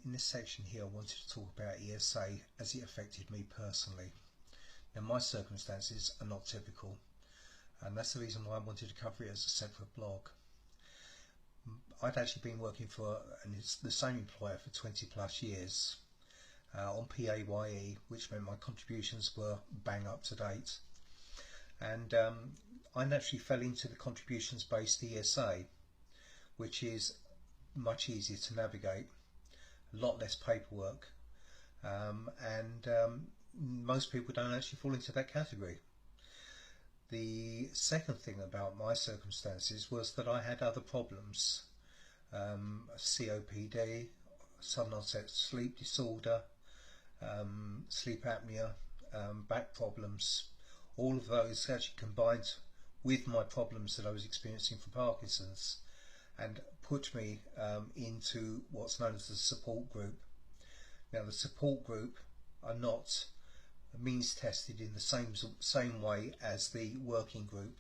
In this section here I wanted to talk about ESA as it affected me personally. Now my circumstances are not typical, and that's the reason why I wanted to cover it as a separate blog. I'd actually been working for the same employer for 20 plus years on PAYE, which meant my contributions were bang up to date, and I naturally fell into the contributions based ESA, which is much easier to navigate, a lot less paperwork, and most people don't actually fall into that category. The second thing about my circumstances was that I had other problems, COPD, sudden onset sleep disorder, sleep apnea, back problems. All of those actually combined with my problems that I was experiencing from Parkinson's and put me into what's known as the support group. Now the support group are not means tested in the same way as the working group,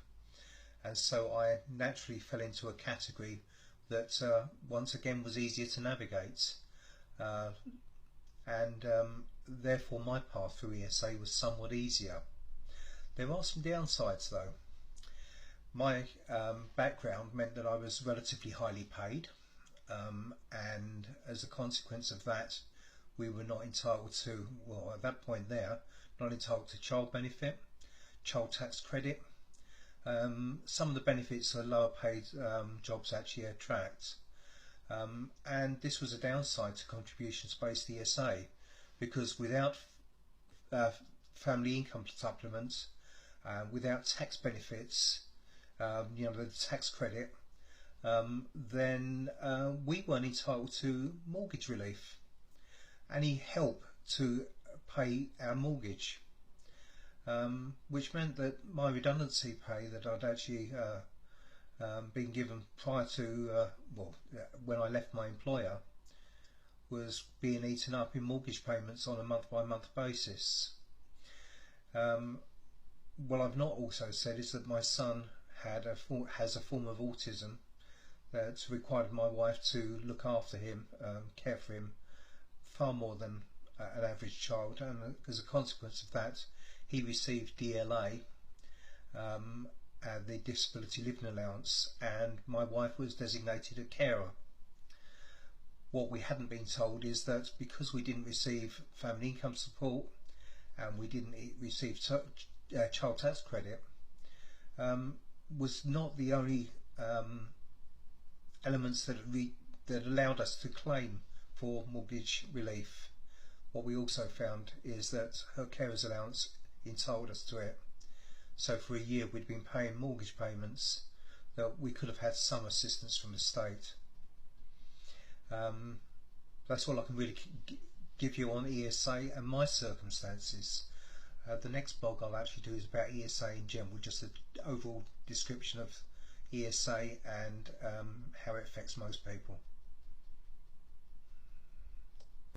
and so I naturally fell into a category that once again was easier to navigate, and therefore my path through ESA was somewhat easier. There are some downsides though. My background meant that I was relatively highly paid, and as a consequence of that we were not entitled to, well at that point there, not entitled to child benefit, child tax credit. Some of the benefits that lower paid jobs actually attract, and this was a downside to contributions based ESA, because without family income supplements, without tax benefits, the tax credit, then we weren't entitled to mortgage relief, any help to pay our mortgage, which meant that my redundancy pay that I'd actually been given prior to, when I left my employer, was being eaten up in mortgage payments on a month-by-month basis. What I've not also said is that my son has a form of autism that required my wife to look after him, care for him far more than an average child, and as a consequence of that he received DLA, the disability living allowance, and my wife was designated a carer. What we hadn't been told is that because we didn't receive family income support and we didn't receive child tax credit, was not the only elements that allowed us to claim for mortgage relief. What we also found is that her carer's allowance entitled us to it. So for a year we'd been paying mortgage payments that we could have had some assistance from the state. That's all I can really give you on ESA and my circumstances. The next blog I'll actually do is about ESA in general, just an overall description of ESA and how it affects most people.